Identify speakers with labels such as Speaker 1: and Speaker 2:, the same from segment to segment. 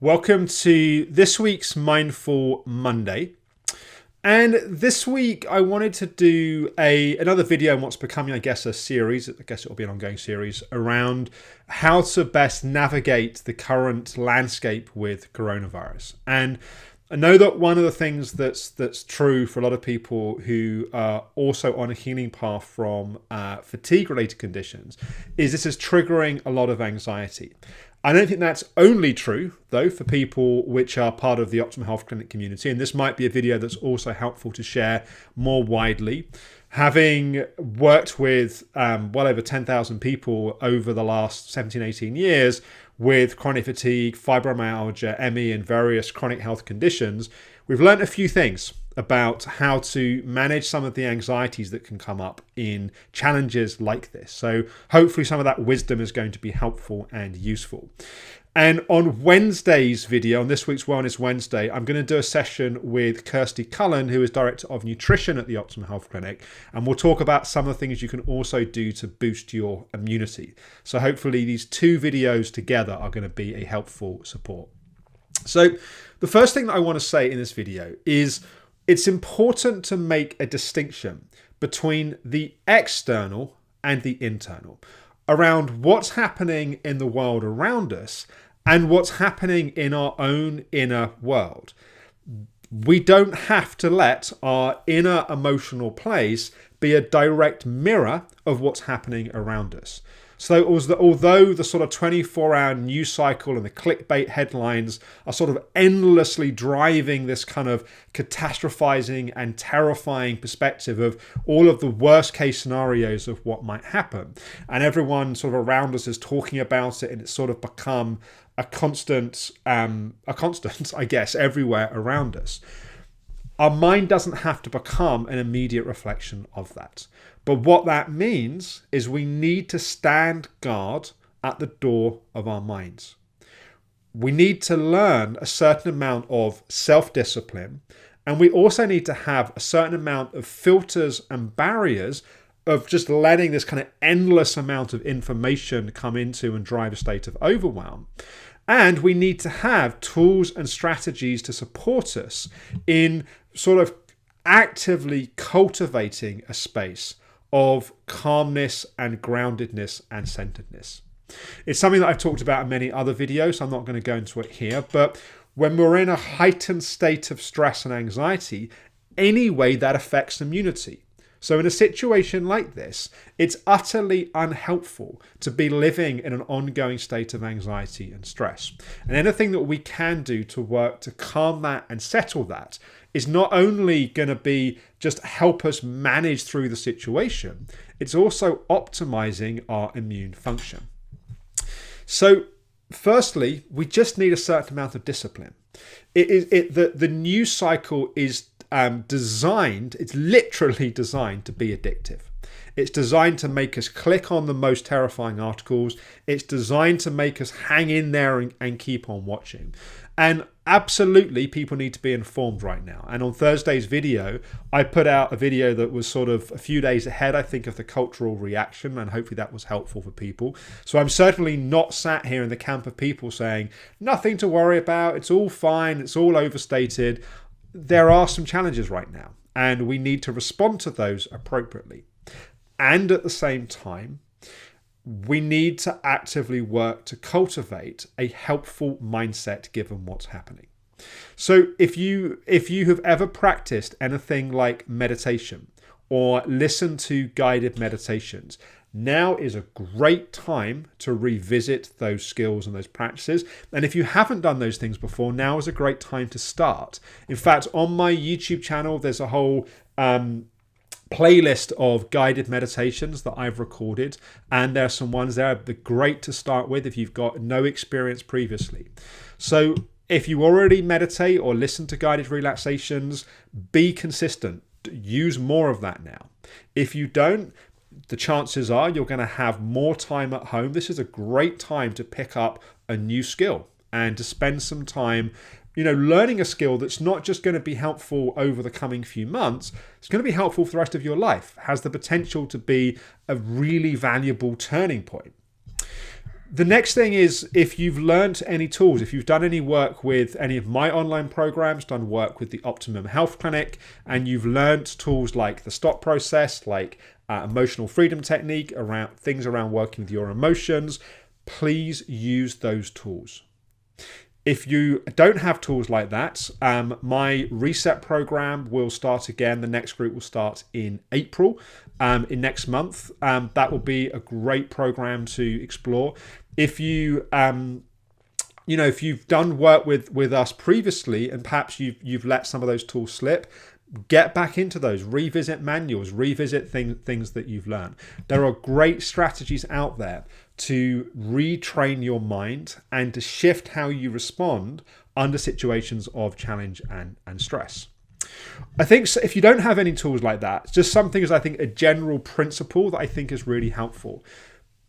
Speaker 1: Welcome to this week's Mindful Monday. And this week I wanted to do another video on what's becoming, I guess, a series. I guess it'll be an ongoing series around how to best navigate the current landscape with coronavirus. And I know that one of the things that's true for a lot of people who are also on a healing path from fatigue-related conditions is this is triggering a lot of anxiety. I don't think that's only true, though, for people which are part of the Optimal Health Clinic community. And this might be a video that's also helpful to share more widely. Having worked with well over 10,000 people over the last 17, 18 years with chronic fatigue, fibromyalgia, ME, and various chronic health conditions, we've learned a few things about how to manage some of the anxieties that can come up in challenges like this. So hopefully some of that wisdom is going to be helpful and useful. And on Wednesday's video, on this week's Wellness Wednesday, I'm going to do a session with Kirsty Cullen, who is Director of Nutrition at the Optimal Health Clinic. And we'll talk about some of the things you can also do to boost your immunity. So hopefully these two videos together are going to be a helpful support. So the first thing that I want to say in this video is it's important to make a distinction between the external and the internal around what's happening in the world around us and what's happening in our own inner world. We don't have to let our inner emotional place be a direct mirror of what's happening around us. So although the sort of 24-hour news cycle and the clickbait headlines are sort of endlessly driving this kind of catastrophizing and terrifying perspective of all of the worst case scenarios of what might happen, and everyone sort of around us is talking about it, and it's sort of become a constant, I guess, everywhere around us. Our mind doesn't have to become an immediate reflection of that. But what that means is we need to stand guard at the door of our minds. We need to learn a certain amount of self-discipline, and we also need to have a certain amount of filters and barriers of just letting this kind of endless amount of information come into and drive a state of overwhelm. And we need to have tools and strategies to support us in sort of actively cultivating a space of calmness and groundedness and centeredness. It's something that I've talked about in many other videos, so I'm not going to go into it here, but when we're in a heightened state of stress and anxiety, anyway, that affects immunity. So in a situation like this, it's utterly unhelpful to be living in an ongoing state of anxiety and stress. And anything that we can do to work to calm that and settle that is not only going to be just help us manage through the situation, it's also optimizing our immune function. So firstly, we just need a certain amount of discipline. The news cycle is designed, it's literally designed to be addictive. It's designed to make us click on the most terrifying articles. It's designed to make us hang in there and keep on watching. And absolutely, people need to be informed right now. And on Thursday's video, I put out a video that was sort of a few days ahead, I think, of the cultural reaction, and hopefully that was helpful for people. So I'm certainly not sat here in the camp of people saying, nothing to worry about, it's all fine, it's all overstated. There are some challenges right now, and we need to respond to those appropriately. And at the same time, we need to actively work to cultivate a helpful mindset given what's happening. So if you have ever practiced anything like meditation or listened to guided meditations, now is a great time to revisit those skills and those practices. And if you haven't done those things before, now is a great time to start. In fact, on my YouTube channel, there's a whole playlist of guided meditations that I've recorded, and there are some ones there that are great to start with if you've got no experience previously. So if you already meditate or listen to guided relaxations, be consistent. Use more of that now. If you don't, the chances are you're going to have more time at home. This is a great time to pick up a new skill and to spend some time learning a skill that's not just going to be helpful over the coming few months, it's going to be helpful for the rest of your life, has the potential to be a really valuable turning point. The next thing is, if you've learned any tools, if you've done any work with any of my online programs, done work with the Optimum Health Clinic, and you've learned tools like the stop process, like emotional freedom technique, around things around working with your emotions, please use those tools. If you don't have tools like that, my reset program will start again. The next group will start in April, in next month. That will be a great program to explore. If you, if you've done work with us previously, and perhaps you've let some of those tools slip, get back into those. Revisit manuals. Revisit things that you've learned. There are great strategies out there to retrain your mind and to shift how you respond under situations of challenge and stress. I think if you don't have any tools like that, just something as I think a general principle that I think is really helpful.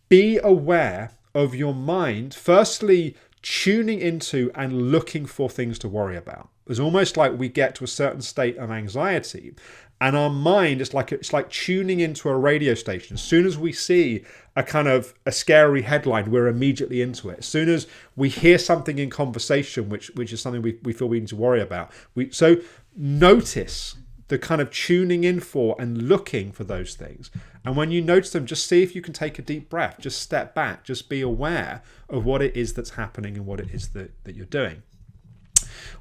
Speaker 1: Be aware of your mind, firstly, tuning into and looking for things to worry about. It's almost like we get to a certain state of anxiety, and our mind is like it's like tuning into a radio station. As soon as we see a scary headline, we're immediately into it. As soon as we hear something in conversation, which is something we feel we need to worry about, so notice the kind of tuning in for and looking for those things. And when you notice them, just see if you can take a deep breath. Just step back. Just be aware of what it is that's happening and what it is that you're doing.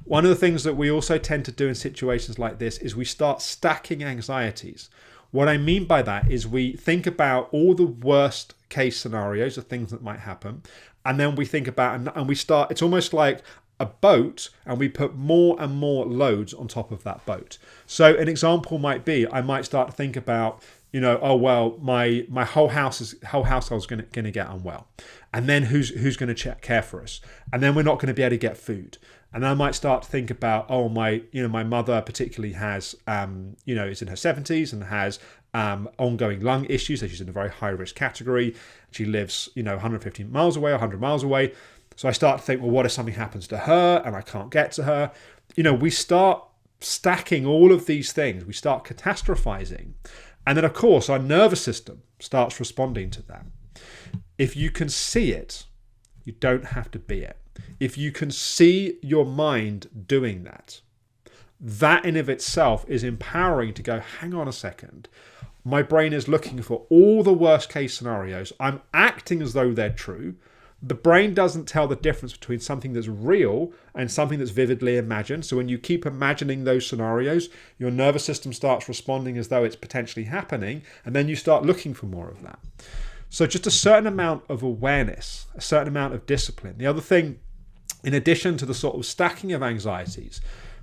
Speaker 1: One of the things that we also tend to do in situations like this is we start stacking anxieties. What I mean by that is we think about all the worst case scenarios of things that might happen, and then we think about and we start, it's almost like a boat, and we put more and more loads on top of that boat. So an example might be, I might start to think about, my whole household's going to get unwell, and then who's going to care for us, and then we're not going to be able to get food. And then I might start to think about, my mother particularly has, is in her 70s and has ongoing lung issues. So she's in a very high risk category. She lives, 150 miles away, 100 miles away. So I start to think, well, what if something happens to her and I can't get to her? We start stacking all of these things. We start catastrophizing. And then, of course, our nervous system starts responding to that. If you can see it, you don't have to be it. If you can see your mind doing that, that in of itself is empowering to go, hang on a second. My brain is looking for all the worst case scenarios. I'm acting as though they're true. The brain doesn't tell the difference between something that's real and something that's vividly imagined. So when you keep imagining those scenarios, your nervous system starts responding as though it's potentially happening, and then you start looking for more of that. So just a certain amount of awareness, a certain amount of discipline. The other thing, in addition to the sort of stacking of anxieties,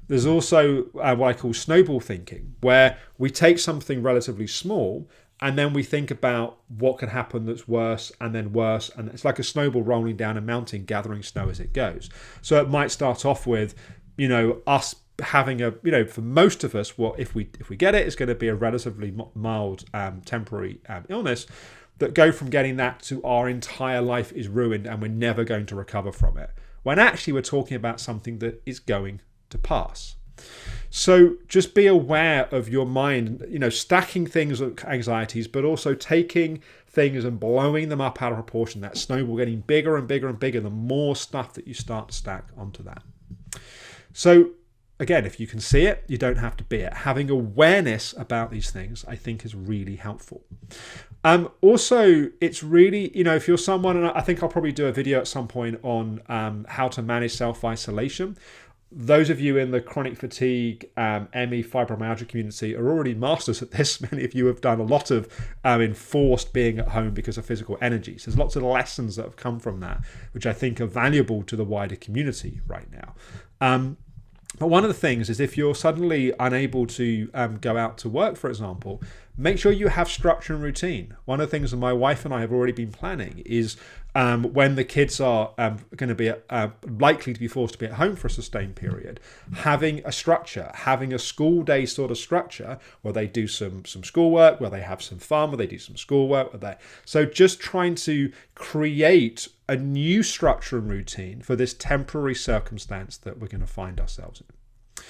Speaker 1: there's also what I call snowball thinking, where we take something relatively small and then we think about what could happen that's worse, and it's like a snowball rolling down a mountain, gathering snow as it goes. So it might start off with, us having for most of us, what if we get it, it's going to be a relatively mild temporary illness, that go from getting that to our entire life is ruined and we're never going to recover from it. When actually we're talking about something that is going to pass. So just be aware of your mind, stacking things of anxieties, but also taking things and blowing them up out of proportion. That snowball getting bigger and bigger and bigger, the more stuff that you start to stack onto that. So again, if you can see it, you don't have to be it. Having awareness about these things, I think, is really helpful. Also, it's really, if you're someone, and I think I'll probably do a video at some point on how to manage self-isolation. Those of you in the chronic fatigue, ME, fibromyalgia community are already masters at this. Many of you have done a lot of enforced being at home because of physical energies. There's lots of lessons that have come from that, which I think are valuable to the wider community right now. But one of the things is, if you're suddenly unable to go out to work, for example, make sure you have structure and routine. One of the things that my wife and I have already been planning is when the kids are going to be likely to be forced to be at home for a sustained period, having a structure, having a school day sort of structure where they do some schoolwork, where they have some fun, where they do some schoolwork. So just trying to create a new structure and routine for this temporary circumstance that we're going to find ourselves in.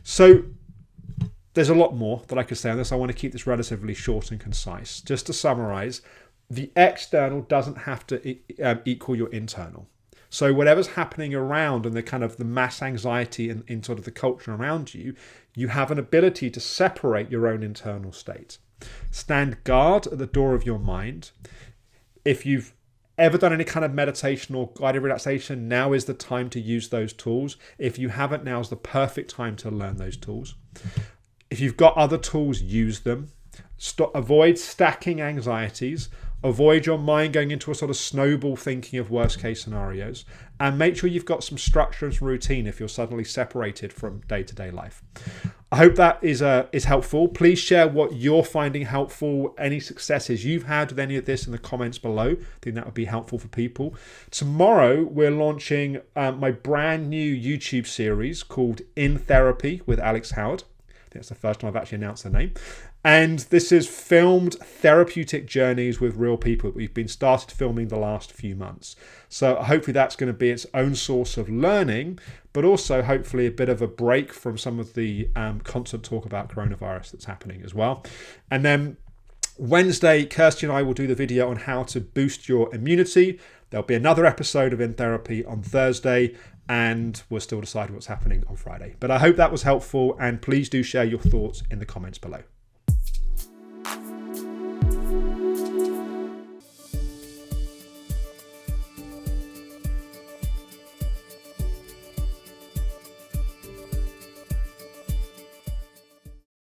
Speaker 1: So there's a lot more that I could say on this. I want to keep this relatively short and concise. Just to summarize, the external doesn't have to equal your internal. So whatever's happening around and the kind of the mass anxiety in sort of the culture around you, you have an ability to separate your own internal state. Stand guard at the door of your mind. If you've ever done any kind of meditation or guided relaxation, now is the time to use those tools. If you haven't, now is the perfect time to learn those tools. If you've got other tools, use them. Avoid stacking anxieties. Avoid your mind going into a sort of snowball thinking of worst case scenarios, and make sure you've got some structure and some routine if you're suddenly separated from day-to-day life. I hope that is helpful. Please share what you're finding helpful, any successes you've had with any of this in the comments below. I think that would be helpful for people. Tomorrow, we're launching my brand new YouTube series called In Therapy with Alex Howard. I think that's the first time I've actually announced the name. And this is filmed therapeutic journeys with real people that we've been started filming the last few months. So hopefully that's going to be its own source of learning, but also hopefully a bit of a break from some of the constant talk about coronavirus that's happening as well. And then Wednesday, Kirsty and I will do the video on how to boost your immunity. There'll be another episode of In Therapy on Thursday, and we'll still decide what's happening on Friday. But I hope that was helpful, and please do share your thoughts in the comments below.